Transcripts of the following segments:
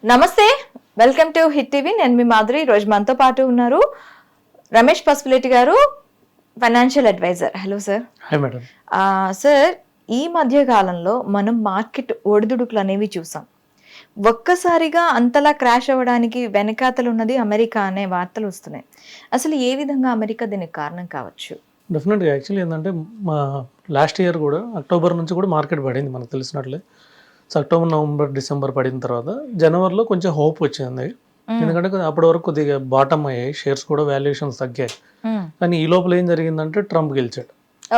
నమస్తే, welcome to hit TV. నేను మీ మాధురి. రోజు మనతో పాటు ఉన్నారు Ramesh Pasupuleti garu, financial advisor. Hello sir. Hi madam. Sir, ఈ మధ్య కాలంలో మనం మార్కెట్ ఒడిదుడుకులు అనేవి చూసాం. ఒక్కసారిగా అంతలా క్రాష్ అవ్వడానికి వెనకాతలు ఉన్నది అమెరికా అనే వార్తలు వస్తున్నాయి. అసలు ఏ విధంగా అమెరికా దీనికి కారణం కావచ్చు? డెఫినెట్గా యాక్చువల్లీ ఏంటంటే మా లాస్ట్ ఇయర్ కూడా అక్టోబర్ నుంచి కూడా మార్కెట్ పడింది మనకు తెలిసినట్లే. సో అక్టోబర్, నవంబర్, డిసెంబర్ పడిన తర్వాత జనవరిలో కొంచెం హోప్ వచ్చింది. ఎందుకంటే అప్పటి వరకు కొద్దిగా బాటమ్ అయ్యాయి, షేర్స్ కూడా వాల్యుయేషన్స్ తగ్గాయి. కానీ ఈ లోపల ఏం జరిగిందంటే ట్రంప్ గెలిచాడు.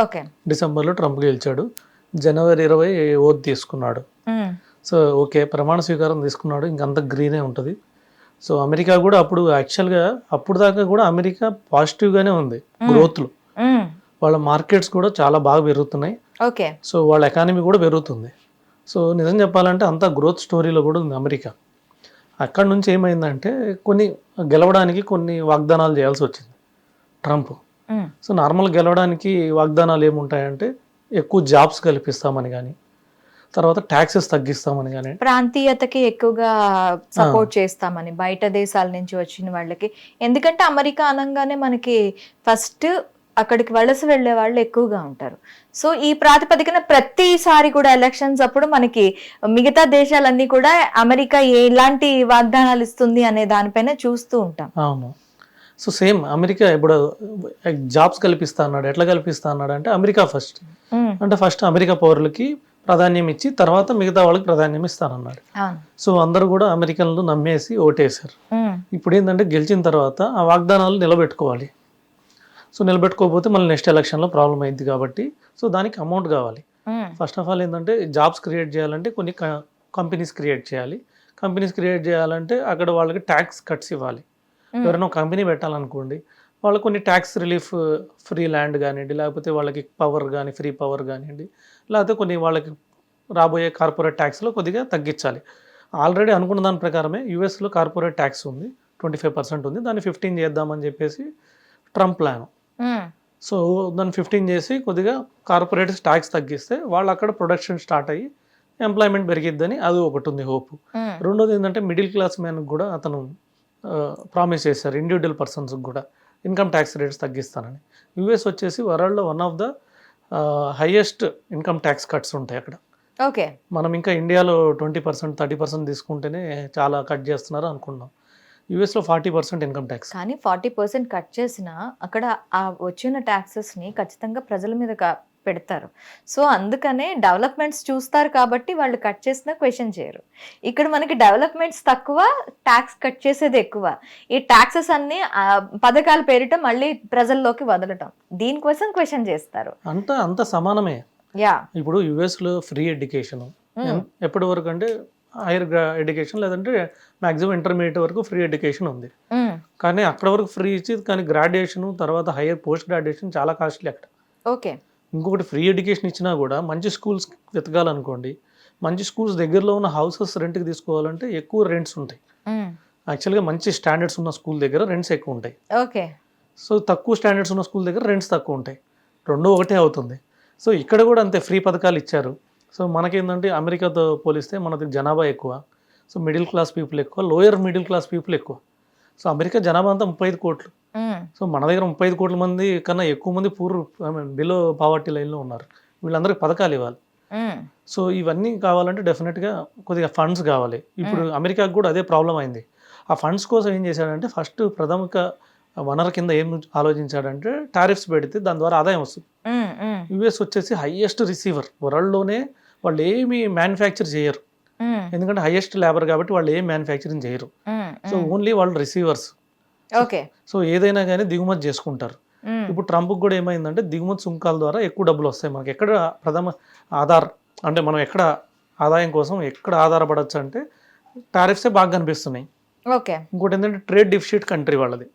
ఓకే, డిసెంబర్లో ట్రంప్ గెలిచాడు. జనవరి 20 ఓత్ తీసుకున్నాడు. సో ఓకే, ప్రమాణ స్వీకారం తీసుకున్నాడు. ఇంకంత గ్రీనే ఉంటుంది. సో అమెరికా కూడా అప్పుడు యాక్చువల్గా అప్పుడు దాకా కూడా అమెరికా పాజిటివ్గానే ఉంది గ్రోత్లో. వాళ్ళ మార్కెట్స్ కూడా చాలా బాగా పెరుగుతున్నాయి. ఓకే, సో వాళ్ళ ఎకానమీ కూడా పెరుగుతుంది. సో నిజం చెప్పాలంటే అంతా గ్రోత్ స్టోరీలో కూడా ఉంది అమెరికా. అక్కడ నుంచి ఏమైందంటే కొన్ని గెలవడానికి కొన్ని వాగ్దానాలు చేయాల్సి వచ్చింది ట్రంప్. సో నార్మల్ గెలవడానికి వాగ్దానాలు ఏముంటాయంటే ఎక్కువ జాబ్స్ కల్పిస్తామని కానీ, తర్వాత ట్యాక్సెస్ తగ్గిస్తామని కానీ, ప్రాంతీయతకి ఎక్కువగా సపోర్ట్ చేస్తామని బయట దేశాల నుంచి వచ్చిన వాళ్ళకి. ఎందుకంటే అమెరికా అనగానే మనకి ఫస్ట్ అక్కడికి వలస వెళ్లే వాళ్ళు ఎక్కువగా ఉంటారు. సో ఈ ప్రాతిపదికన ప్రతిసారి కూడా ఎలక్షన్స్ అప్పుడు మనకి మిగతా దేశాలన్నీ కూడా అమెరికా ఎలాంటి వాగ్దానాలు ఇస్తుంది అనే దానిపైన చూస్తూ ఉంటాం. అవును. సో సేమ్ అమెరికా ఇప్పుడు జాబ్స్ కల్పిస్తా అన్నాడు. ఎట్లా కల్పిస్తా అన్నాడు అంటే అమెరికా ఫస్ట్, అంటే ఫస్ట్ అమెరికా పౌరులకి ప్రాధాన్యం ఇచ్చి తర్వాత మిగతా వాళ్ళకి ప్రాధాన్యం ఇస్తానన్నాడు. సో అందరూ కూడా అమెరికన్లు నమ్మేసి ఓటేశారు. ఇప్పుడు ఏంటంటే గెలిచిన తర్వాత ఆ వాగ్దానాలు నిలబెట్టుకోవాలి. సో నిలబెట్టుకోకపోతే మళ్ళీ నెక్స్ట్ ఎలక్షన్లో ప్రాబ్లం అయింది కాబట్టి సో దానికి అమౌంట్ కావాలి. ఫస్ట్ ఆఫ్ ఆల్ ఏంటంటే జాబ్స్ క్రియేట్ చేయాలంటే కొన్ని కంపెనీస్ క్రియేట్ చేయాలి. కంపెనీస్ క్రియేట్ చేయాలంటే అక్కడ వాళ్ళకి ట్యాక్స్ కట్స్ ఇవ్వాలి. ఎవరైనా కంపెనీ పెట్టాలనుకోండి, వాళ్ళకి కొన్ని ట్యాక్స్ రిలీఫ్, ఫ్రీ ల్యాండ్ కానివ్వండి, లేకపోతే వాళ్ళకి పవర్ కానీ ఫ్రీ పవర్ కానివ్వండి, లేకపోతే కొన్ని వాళ్ళకి రాబోయే కార్పొరేట్ ట్యాక్స్లో కొద్దిగా తగ్గించాలి. ఆల్రెడీ అనుకున్న దాని ప్రకారమే యూఎస్లో కార్పొరేట్ ట్యాక్స్ ఉంది, 25% ఉంది. దాన్ని 15 చేద్దామని చెప్పేసి ట్రంప్ ప్లాన్. సో దాన్ని 15 చేసి కొద్దిగా కార్పొరేట్ ట్యాక్స్ తగ్గిస్తే వాళ్ళు అక్కడ ప్రొడక్షన్ స్టార్ట్ అయ్యి ఎంప్లాయ్మెంట్ పెరిగిద్దని అది ఒకటి ఉంది హోప్. రెండోది ఏంటంటే మిడిల్ క్లాస్ మ్యాన్కి కూడా అతను ప్రామిస్ చేశారు, ఇండివిజువల్ పర్సన్స్కి కూడా ఇన్కమ్ ట్యాక్స్ రేట్స్ తగ్గిస్తానని. యూఎస్ వచ్చేసి వరల్డ్లో one of the highest income tax cuts ఉంటాయి అక్కడ. ఓకే, మనం ఇంకా ఇండియాలో 20%, 30% తీసుకుంటేనే చాలా కట్ చేస్తున్నారు అనుకున్నాం. యూఎస్లో 40% ఇన్కమ్ ట్యాక్స్. కానీ 40% కట్ చేసినా అక్కడ ఆ వచ్చిన ట్యాక్సెస్ని ఖచ్చితంగా ప్రజల మీద పెడతారు. సో అందుకనే డెవలప్మెంట్స్ చూస్తారు కాబట్టి వాళ్ళు కట్ చేసినా క్వశ్చన్ చేయరు. ఇక్కడ మనకి డెవలప్మెంట్స్ తక్కువ, ట్యాక్స్ కట్ చేసేది ఎక్కువ. ఈ ట్యాక్సెస్ అన్ని పథకాల పేరిట మళ్ళీ ప్రజల్లోకి వదలటం, దీనికోసం క్వశ్చన్ చేస్తారు. అంత సమానమే. యా, ఇప్పుడు యూఎస్లో ఫ్రీ ఎడ్యుకేషన్ ఎప్పటి వరకు అంటే హైయర్ ఎడ్యుకేషన్ లేదంటే మ్యాక్సిమం ఇంటర్మీడియట్ వరకు ఫ్రీ ఎడ్యుకేషన్ ఉంది. కానీ అక్కడ వరకు ఫ్రీ ఇచ్చి కానీ గ్రాడ్యుయేషన్ తర్వాత హైయర్ పోస్ట్ గ్రాడ్యుయేషన్ చాలా కాస్ట్లీ అక్కడ. ఓకే, ఇంకొకటి ఫ్రీ ఎడ్యుకేషన్ ఇచ్చినా కూడా మంచి స్కూల్స్ వెతకాలనుకోండి, మంచి స్కూల్స్ దగ్గరలో ఉన్న హౌసెస్ రెంట్కి తీసుకోవాలంటే ఎక్కువ రెంట్స్ ఉంటాయి. యాక్చువల్గా మంచి స్టాండర్డ్స్ ఉన్న స్కూల్ దగ్గర రెంట్స్ ఎక్కువ ఉంటాయి. ఓకే, సో తక్కువ స్టాండర్డ్స్ ఉన్న స్కూల్ దగ్గర రెంట్స్ తక్కువ ఉంటాయి. రెండూ ఒకటే అవుతుంది. సో ఇక్కడ కూడా అంతే ఫ్రీ పథకాలు ఇచ్చారు. సో మనకేంటంటే అమెరికాతో పోలిస్తే మనది జనాభా ఎక్కువ. సో మిడిల్ క్లాస్ పీపుల్ ఎక్కువ, లోయర్ మిడిల్ క్లాస్ పీపుల్ ఎక్కువ. సో అమెరికా జనాభా అంతా 35 కోట్లు. సో మన దగ్గర 35 కోట్ల మంది కన్నా ఎక్కువ మంది బిలో పావర్టీ లైన్లో ఉన్నారు. వీళ్ళందరికీ పథకాలు ఇవ్వాలి. సో ఇవన్నీ కావాలంటే డెఫినెట్గా కొద్దిగా ఫండ్స్ కావాలి. ఇప్పుడు అమెరికాకు కూడా అదే ప్రాబ్లం అయింది. ఆ ఫండ్స్ కోసం ఏం చేశాడంటే ఫస్ట్ ప్రథమిక వనరు కింద ఏం ఆలోచించాడంటే టారిఫ్స్ పెడితే దాని ద్వారా ఆదాయం వస్తుంది. యుఎస్ వచ్చేసి హైయెస్ట్ రిసీవర్ వరల్డ్లోనే. వాళ్ళు ఏమి మ్యానుఫ్యాక్చర్ చేయరు, ఎందుకంటే హైయెస్ట్ లేబర్ కాబట్టి వాళ్ళు ఏం మ్యానుఫ్యాక్చరింగ్ చేయరు. సో ఓన్లీ వాళ్ళు రిసీవర్స్. ఓకే, సో ఏదైనా కానీ దిగుమతి చేసుకుంటారు. ఇప్పుడు ట్రంప్కి కూడా ఏమైందంటే దిగుమతి సుంకాల ద్వారా ఎక్కువ డబ్బులు వస్తాయి మనకి. ఎక్కడ ప్రథమ ఆధార్ అంటే మనం ఎక్కడ ఆదాయం కోసం ఎక్కడ ఆధారపడవచ్చు అంటే టారిఫ్సే బాగా కనిపిస్తున్నాయి. ఓకే, ఇంకోటి ఏంటంటే ట్రేడ్ డెఫిసిట్ కంట్రీ వాళ్ళది.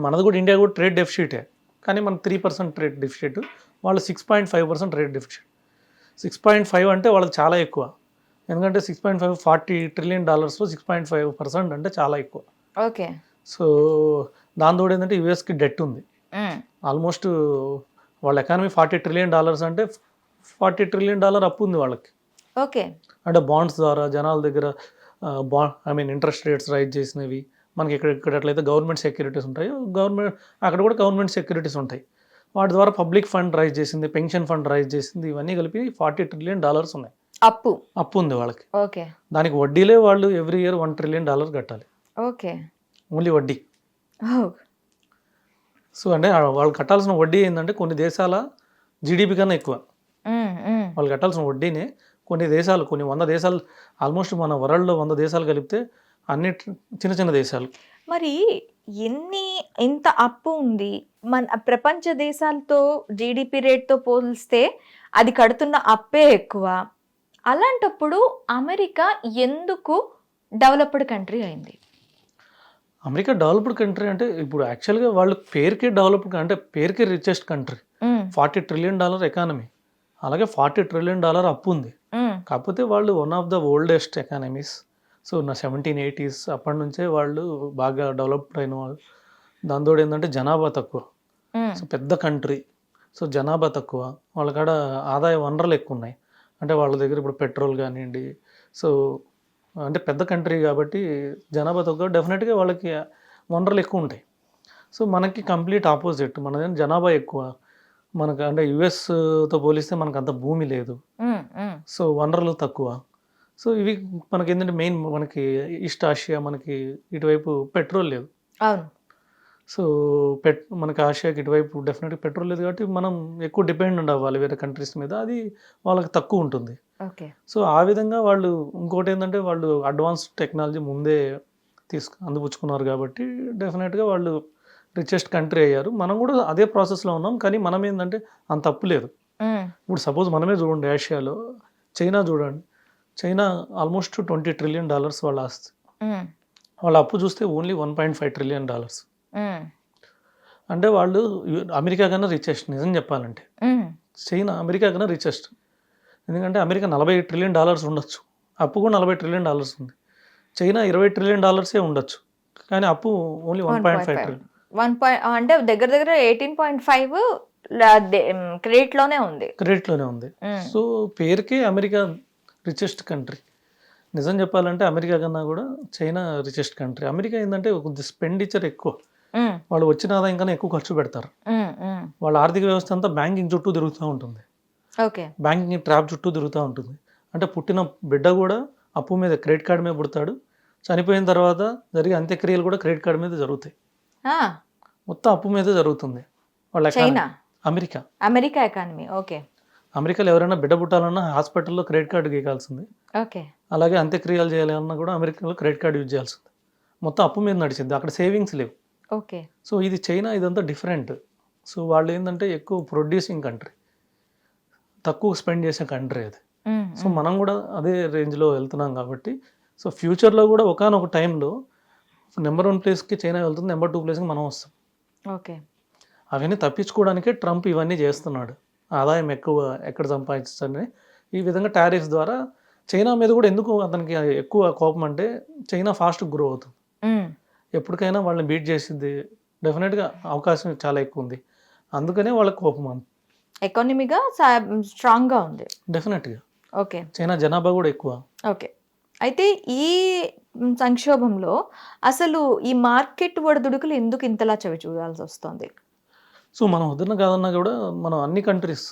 మనది కూడా ఇండియా కూడా ట్రేడ్ డెఫిసిటే, కానీ మన 3% ట్రేడ్ డెఫిసిట్, వాళ్ళు 6.5% ట్రేడ్ డెఫిసిట్. 6.5 అంటే వాళ్ళకి చాలా ఎక్కువ. ఎందుకంటే 6.5 $40 trillion 6.5% అంటే చాలా ఎక్కువ. ఓకే, సో దాంతో ఏంటంటే యూఎస్కి డెట్ ఉంది ఆల్మోస్ట్. వాళ్ళ ఎకానమీ $40 trillion అంటే $40 trillion అప్పు ఉంది వాళ్ళకి. ఓకే, అంటే బాండ్స్ ద్వారా జనాల దగ్గర ఇంట్రెస్ట్ రేట్స్ రైజ్ చేసినవి, మనకి ఇక్కడ ఎట్లయితే గవర్నమెంట్ సెక్యూరిటీస్ ఉంటాయో అక్కడ కూడా గవర్నమెంట్ సెక్యూరిటీస్ ఉంటాయి. వాటి ద్వారా పబ్లిక్ ఫండ్ రైజ్ చేసింది, పెన్షన్ ఫండ్ రైజ్ చేసింది, ఇవన్నీ కలిపి $40 trillion ఉన్నాయి. అప్పు ఉంది వాళ్ళకి. ఓకే. దానికి వడ్డీలే వాళ్ళు ఎవ్రీ ఇయర్ $1 trillion కట్టాలి. ఓకే. ఓన్లీ వడ్డీ. సో అంటే వాళ్ళు కట్టాల్సిన వడ్డీ ఏంటంటే కొన్ని దేశాల జీడిపి కన్నా ఎక్కువ. వాళ్ళు కట్టాల్సిన వడ్డీనే కొన్ని 100 దేశాలు, ఆల్మోస్ట్ మన వరల్డ్లో 100 దేశాలు కలిపితే అన్ని చిన్న చిన్న దేశాలు. మరి ఇంత అప్పు ఉంది, మన ప్రపంచ దేశాలతో జీడిపి రేట్తో పోలిస్తే అది కడుతున్న అప్పే ఎక్కువ. అలాంటప్పుడు అమెరికా ఎందుకు డెవలప్డ్ కంట్రీ అయింది? అమెరికా డెవలప్డ్ కంట్రీ అంటే ఇప్పుడు యాక్చువల్గా వాళ్ళు పేరుకే డెవలప్డ్ అంటే పేరుకే రిచెస్ట్ కంట్రీ. $40 trillion ఎకానమీ, అలాగే $40 trillion అప్పు ఉంది. కాకపోతే వాళ్ళు one of the oldest economies. So 1780s అప్పటి నుంచే వాళ్ళు బాగా డెవలప్డ్ అయిన వాళ్ళు. దాంతో ఏంటంటే జనాభా తక్కువ, సో పెద్ద కంట్రీ, సో జనాభా తక్కువ, వాళ్ళ కాడ ఆదాయ వనరులు ఎక్కువ ఉన్నాయి. అంటే వాళ్ళ దగ్గర ఇప్పుడు పెట్రోల్ కానివ్వండి, సో అంటే పెద్ద కంట్రీ కాబట్టి జనాభా తక్కువ, డెఫినెట్గా వాళ్ళకి వనరులు ఎక్కువ ఉంటాయి. సో మనకి కంప్లీట్ ఆపోజిట్, మన జనాభా ఎక్కువ, మనకు అంటే యుఎస్తో పోలిస్తే మనకు అంత భూమి లేదు, సో వనరులు తక్కువ. సో ఇవి మనకి ఏంటంటే మెయిన్ మనకి ఈస్ట్ ఆసియా, మనకి ఇటువైపు పెట్రోల్ లేదు. అవును. సో మనకి ఆసియాకి ఇటువైపు డెఫినెట్గా పెట్రోల్ లేదు కాబట్టి మనం ఎక్కువ డిపెండెంట్ అవ్వాలి వేరే కంట్రీస్ మీద, అది వాళ్ళకి తక్కువ ఉంటుంది. ఓకే. సో ఆ విధంగా వాళ్ళు ఇంకోటి ఏంటంటే వాళ్ళు అడ్వాన్స్ టెక్నాలజీ ముందే అందిపుచ్చుకున్నారు కాబట్టి డెఫినెట్గా వాళ్ళు రిచెస్ట్ కంట్రీ అయ్యారు. మనం కూడా అదే ప్రాసెస్లో ఉన్నాం, కానీ మనం ఏంటంటే అంత అప్పు లేదు. ఇప్పుడు సపోజ్ మనమే చూడండి, ఆసియాలో చైనా చూడండి, చైనా ఆల్మోస్ట్ $20 trillion వాళ్ళ ఆస్తి. వాళ్ళ అప్పు చూస్తే ఓన్లీ $1.5 trillion. అంటే వాళ్ళు అమెరికా కన్నా రిచెస్ట్. నిజం చెప్పాలంటే చైనా అమెరికా కన్నా రిచెస్ట్. ఎందుకంటే అమెరికా $40 trillion ఉండొచ్చు, అప్పు కూడా $40 trillion ఉంది. చైనా $20 trillion ఉండొచ్చు, కానీ అప్పు ఓన్లీ 1.5 trillion. అంటే దగ్గర దగ్గర 18.5 క్రెడిట్లోనే ఉంది. సో పేరుకే అమెరికా రిచెస్ట్ కంట్రీ. నిజం చెప్పాలంటే అమెరికా కన్నా కూడా చైనా రిచెస్ట్ కంట్రీ. అమెరికా ఏంటంటే కొద్ది స్పెండిచర్ ఎక్కువ, వాళ్ళు వచ్చిన ఆదాయం కన్నా ఎక్కువ ఖర్చు పెడతారు. వాళ్ళ ఆర్థిక వ్యవస్థ అంతా బ్యాంకింగ్ చుట్టూ తిరుగుతూ ఉంటుంది. బ్యాంకింగ్ ట్రాప్ చుట్టూ తిరుగుతూ ఉంటుంది. అంటే పుట్టిన బిడ్డ కూడా అప్పు మీద, క్రెడిట్ కార్డు మీద పుడతాడు, చనిపోయిన తర్వాత జరిగే అంత్యక్రియలు కూడా క్రెడిట్ కార్డు మీద జరుగుతాయి. మొత్తం అప్పు మీద జరుగుతుంది వాళ్ళ అమెరికా ఎకానమీ. ఓకే. అమెరికాలో ఎవరైనా బిడ్డ పుట్టాలన్నా హాస్పిటల్లో క్రెడిట్ కార్డు గీకాల్సింది. అలాగే అంత్యక్రియలు చేయాలన్నా కూడా అమెరికాలో క్రెడిట్ కార్డు యూజ్ చేయాల్సింది. మొత్తం అప్పు మీద నడిచింది, అక్కడ సేవింగ్స్ లేవు. ఓకే. సో ఇది చైనా, ఇదంతా డిఫరెంట్. సో వాళ్ళు ఏంటంటే ఎక్కువ ప్రొడ్యూసింగ్ కంట్రీ, తక్కువ స్పెండ్ చేసే కంట్రీ అది. సో మనం కూడా అదే రేంజ్లో వెళ్తున్నాం కాబట్టి సో ఫ్యూచర్లో కూడా ఒకానొక టైంలో నెంబర్ 1 ప్లేస్కి చైనా వెళ్తుంది, నెంబర్ 2 ప్లేస్కి మనం వస్తాం. ఓకే. అవన్నీ తప్పించుకోవడానికే ట్రంప్ ఇవన్నీ చేస్తున్నాడు, ఆదాయం ఎక్కువ ఎక్కడ సంపాదించని. ఈ విధంగా టారిఫ్స్ ద్వారా చైనా మీద కూడా ఎందుకు అతనికి ఎక్కువ కోపం అంటే చైనా ఫాస్ట్ గ్రో అవుతుంది, ఎప్పటికైనా వాళ్ళని బీట్ చేసింది, డెఫినెట్గా అవకాశం చాలా ఎక్కువ ఉంది, అందుకనే వాళ్ళకి కోపం. ఎకానమీగా స్ట్రాంగ్గా ఉంది డెఫినెట్గా. ఓకే. చైనా జనాభా కూడా ఎక్కువ. ఓకే. అయితే ఈ సంక్షోభంలో అసలు ఈ మార్కెట్ ఒడిదుడుకులు ఎందుకు ఇంతలా చవి చూడాల్సి వస్తుంది? సో మనం వద్దన్న కాదన్నా కూడా మనం అన్ని countries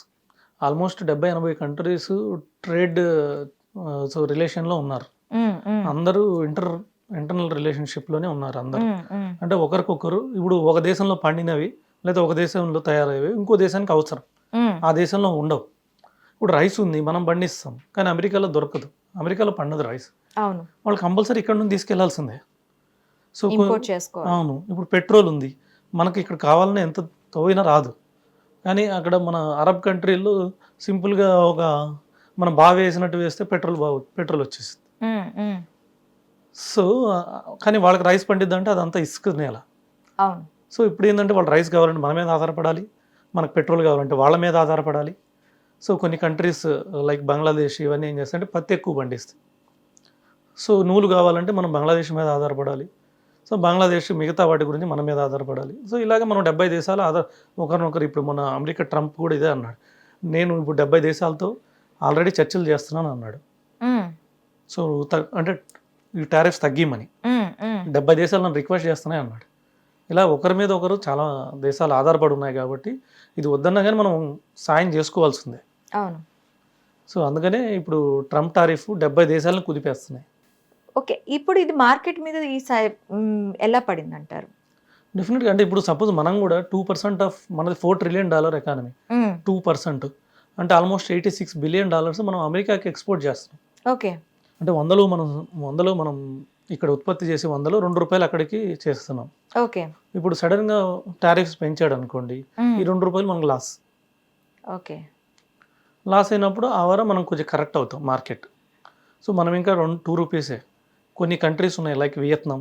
almost 70-80 countries trade so రిలేషన్లో ఉన్నారు. అందరూ ఇంటర్నల్ రిలేషన్షిప్లోనే ఉన్నారు అందరూ. అంటే ఒకరికొకరు ఇప్పుడు ఒక దేశంలో పండినవి లేదా ఒక దేశంలో తయారయ్యేవి ఇంకో దేశానికి అవసరం, ఆ దేశంలో ఉండవు. ఇప్పుడు రైస్ ఉంది, మనం పండిస్తాం, కానీ అమెరికాలో దొరకదు, అమెరికాలో పండదు రైస్. అవును. వాళ్ళు కంపల్సరీ ఇక్కడ నుండి తీసుకెళ్లాల్సిందే. సో అవును. ఇప్పుడు పెట్రోల్ ఉంది, మనకి ఇక్కడ కావాలని ఎంత తవ్వినా రాదు, కానీ అక్కడ మన అరబ్ కంట్రీలో సింపుల్గా ఒక మనం బావి వేసినట్టు వేస్తే పెట్రోల్ వచ్చేసింది. సో కానీ వాళ్ళకి రైస్ పండిద్దంటే అదంతా ఇసుక నేల. సో ఇప్పుడు ఏంటంటే వాళ్ళు రైస్ కావాలంటే మన మీద ఆధారపడాలి, మనకు పెట్రోల్ కావాలంటే వాళ్ళ మీద ఆధారపడాలి. సో కొన్ని కంట్రీస్ లైక్ బంగ్లాదేశ్ ఇవన్నీ ఏం చేస్తాయంటే పత్తి ఎక్కువ పండిస్తాయి. సో నూలు కావాలంటే మనం బంగ్లాదేశ్ మీద ఆధారపడాలి, సో బంగ్లాదేశ్ మిగతా వాటి గురించి మన మీద ఆధారపడాలి. సో ఇలాగే మనం 70 దేశాలు ఒకరినొకరు. ఇప్పుడు మన అమెరికా ట్రంప్ కూడా ఇదే అన్నాడు, నేను ఇప్పుడు 70 దేశాలతో ఆల్రెడీ చర్చలు చేస్తున్నాను అన్నాడు. సో అంటే ఈ టారిఫ్స్ తగ్గిమని 70 దేశాలు నన్ను రిక్వెస్ట్ చేస్తున్నాయి అన్నాడు. ఇలా ఒకరి మీద ఒకరు చాలా దేశాలు ఆధారపడి ఉన్నాయి కాబట్టి ఇది వద్దన్నా కానీ మనం సాయం చేసుకోవాల్సిందే. అవును. సో అందుకనే ఇప్పుడు ట్రంప్ టారిఫ్ 70 దేశాలను కుదిపేస్తున్నాయి. ఓకే, ఇప్పుడు ఇది మార్కెట్ మీద ఎలా పడింది అంటారు? డెఫినెట్గా అంటే ఇప్పుడు సపోజ్ మనం కూడా 2% ఆఫ్ మనది $4 ట్రిలియన్ ఎకానమీ, 2% అంటే ఆల్మోస్ట్ $86 బిలియన్ మనం అమెరికాకి ఎక్స్పోర్ట్ చేస్తున్నాం. ఓకే, అంటే 100లో మనం ఇక్కడ ఉత్పత్తి చేసి 100లో ₹2 అక్కడికి చేస్తున్నాం. ఓకే, ఇప్పుడు సడన్గా టారిఫ్స్ పెంచాడు అనుకోండి, ఈ ₹2 మనకు లాస్. ఓకే, లాస్ అయినప్పుడు ఆ వారం మనం కొంచెం కరెక్ట్ అవుతాం మార్కెట్. సో మనం ఇంకా ₹2 కొన్ని కంట్రీస్ ఉన్నాయి లైక్ వియత్నాం,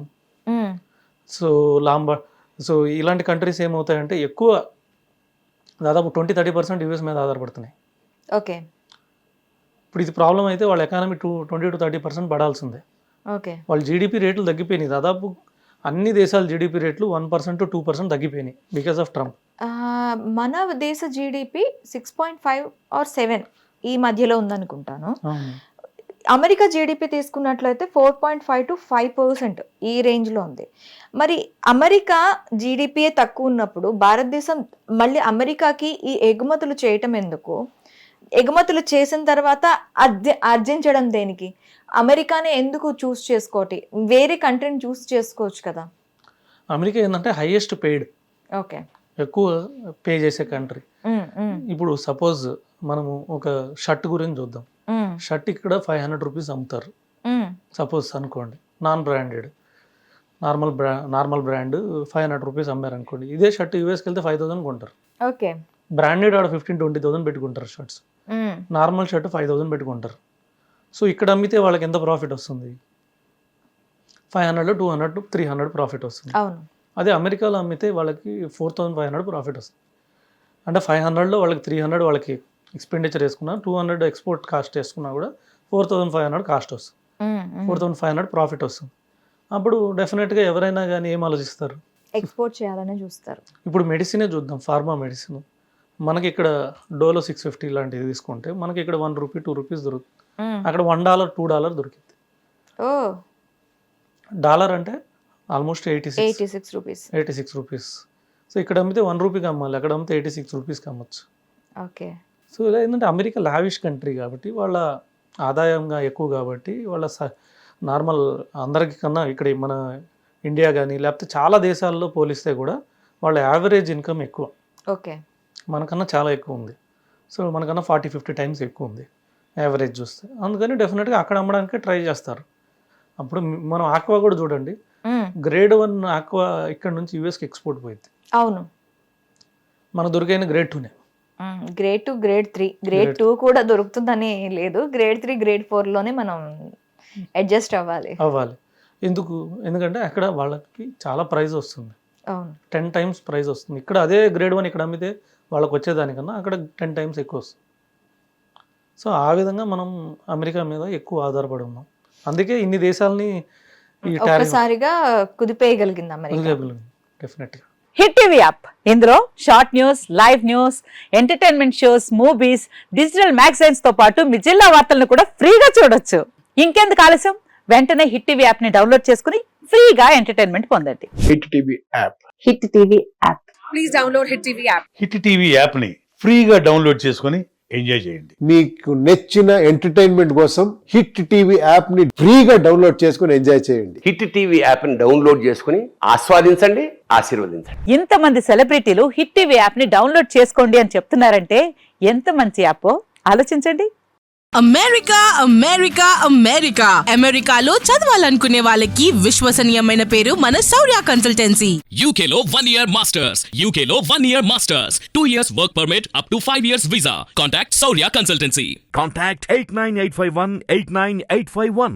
సో ఇలాంటి కంట్రీస్ ఏమవుతాయంటే ఎక్కువ దాదాపు 20-30% యూఎస్ మీద ఆధారపడుతున్నాయి. ఓకే, ఇప్పుడు ఇది ప్రాబ్లం అయితే వాళ్ళ ఎకానమీ 20-30% పడాల్సిందే. ఓకే, వాళ్ళ జీడిపి రేట్లు తగ్గిపోయినాయి. దాదాపు అన్ని దేశాల జీడిపి రేట్లు 1% to 2% తగ్గిపోయినాయి బికాస్ ఆఫ్ ట్రంప్. మన దేశ జీడిపి 6.5 or 7 ఈ మధ్యలో ఉందనుకుంటాను. అమెరికా జీడిపి తీసుకున్నట్లయితే 4.5 to 5% ఈ రేంజ్లో ఉంది. మరి అమెరికా జీడిపియే తక్కువ ఉన్నప్పుడు భారతదేశం మళ్ళీ అమెరికాకి ఈ ఎగుమతులు చేయటం ఎందుకు? ఎగుమతులు చేసిన తర్వాత ఆర్జించడం దేనికి? అమెరికానే ఎందుకు చూస్ చేసుకోటి? వేరే కంట్రీని చూస్ చేసుకోవచ్చు కదా. అమెరికా ఏంటంటే హైయెస్ట్ పెయిడ్, ఓకే, ఎక్కువ పే చేసే కంట్రీ. ఇప్పుడు సపోజ్ మనము ఒక షర్ట్ గురించి చూద్దాం. షర్ట్ ఇక్కడ $500 అమ్ముతారు సపోజ్ అనుకోండి, నాన్ బ్రాండెడ్ నార్మల్ బ్రాండ్ $500 అమ్మారు అనుకోండి. ఇదే షర్ట్ యూఎస్కి వెళ్తే 5,000 కొంటారు. ఓకే, బ్రాండెడ్ ఆడ 15-20,000 పెట్టుకుంటారు షర్ట్స్. నార్మల్ షర్ట్ 5,000 పెట్టుకుంటారు. సో ఇక్కడ అమ్మితే వాళ్ళకి ఎంత ప్రాఫిట్ వస్తుంది? 500, 200, 300 ప్రాఫిట్ వస్తుంది. అదే అమెరికాలో అమ్మితే వాళ్ళకి 4,500 ప్రాఫిట్ వస్తుంది. అంటే 500లో వాళ్ళకి 300 వాళ్ళకి ఎక్స్పెండిచర్ వేసుకున్నా, 200 ఎక్స్పోర్ట్ కాస్ట్ వేసుకున్నా కూడా 4,500 కాస్ట్ వస్తుంది. 4,500 ప్రాఫిట్ వస్తుంది. అప్పుడు డెఫినెట్గా ఎవరైనా కానీ ఏం ఆలోచిస్తారు? ఎక్స్పోర్ట్ చేయాలనే చూస్తారు. ఇప్పుడు మెడిసినే చూద్దాం, ఫార్మా మెడిసిన్. మనకి ఇక్కడ డోలో 650 లాంటిది తీసుకుంటే మనకి ఇక్కడ ₹1, ₹2 దొరుకుతుంది. అక్కడ $1, $2 దొరికింది. డాలర్ అంటే ఆల్మోస్ట్ 86 రూపీస్. సో ఇక్కడ అమ్మితే ₹1 అమ్మాలి, అక్కడ అమ్మితే 86 రూపీస్కి అమ్మచ్చు. ఓకే. సో ఇలా ఏంటంటే అమెరికా లావిష్ కంట్రీ కాబట్టి వాళ్ళ ఆదాయంగా ఎక్కువ కాబట్టి వాళ్ళ నార్మల్ అందరికి కన్నా ఇక్కడ మన ఇండియా కానీ లేకపోతే చాలా దేశాల్లో పోలిస్తే కూడా వాళ్ళ యావరేజ్ ఇన్కమ్ ఎక్కువ. ఓకే, మనకన్నా చాలా ఎక్కువ ఉంది. సో మనకన్నా 40-50 టైమ్స్ ఎక్కువ ఉంది యావరేజ్ చూస్తే. అందుకని డెఫినెట్గా అక్కడ అమ్మడానికి ట్రై చేస్తారు. అప్పుడు మనం ఆక్వా కూడా చూడండి, గ్రేడ్ 1 ఆక్వా ఇక్కడ నుంచి యూఎస్కి ఎక్స్పోర్ట్ పోయింది. అవును, మన దొరికైన గ్రేడ్ 2నే. గ్రేడ్ 2, గ్రేడ్ 3, గ్రేడ్ 2 కూడా దొరుకుతుందని లేదు. గ్రేడ్ 3, గ్రేడ్ 4లోనే మనం అడ్జస్ట్ అవ్వాలి. ఎందుకంటే అక్కడ వాళ్ళకి చాలా ప్రైస్ వస్తుంది. 10 times ప్రైస్ వస్తుంది. ఇక్కడ అదే గ్రేడ్ 1 ఇక్కడ అమ్మితే వాళ్ళకి వచ్చేదానికన్నా అక్కడ 10 times ఎక్కువ వస్తుంది. సో ఆ విధంగా మనం అమెరికా మీద ఎక్కువ ఆధారపడి ఉన్నాం. అందుకే ఇన్ని దేశాలని ఒక్కసారిగా కుదిపేయగలిగింది అమెరికా. డెఫినెట్గా. హిట్ టీవీ యాప్, ఇందులో short news, live news, entertainment shows, movies, digital magazines తో పాటు మీ జిల్లా వార్తలను కూడా ఫ్రీగా చూడొచ్చు. ఇంకెందుకు ఆలస్యం, వెంటనే హిట్ టీవీ యాప్ ని డౌన్లోడ్ చేసుకుని ఫ్రీగా ఎంటర్టైన్మెంట్ పొందండి. Hit TV app. Hit TV app. Please download hit TV app. Hit TV app ని ఫ్రీగా డౌన్లోడ్ చేసుకుని ఎంజాయ్ చేయండి. మీకు నచ్చిన ఎంటర్టైన్మెంట్ కోసం హిట్ టీవీ యాప్ ని ఫ్రీగా డౌన్లోడ్ చేసుకుని ఎంజాయ్ చేయండి. హిట్ టీవీ యాప్ ని డౌన్లోడ్ చేసుకుని ఆస్వాదించండి, ఆశీర్వదించండి. ఇంతమంది సెలబ్రిటీలు హిట్ టీవీ యాప్ ని డౌన్లోడ్ చేసుకోండి అని చెప్తున్నారంటే ఎంత మంచి యాప్ ఆలోచించండి. అమెరికాలో చదవాలనుకునే వాళ్ళకి విశ్వసనీయమైన పేరు మన శౌర్య కన్సల్టెన్సీ. UK లో 1 year masters, UK లో 1 year masters, 2 years work permit up to 5 years visa. Contact Saurya Consultancy. Contact 89851 89851.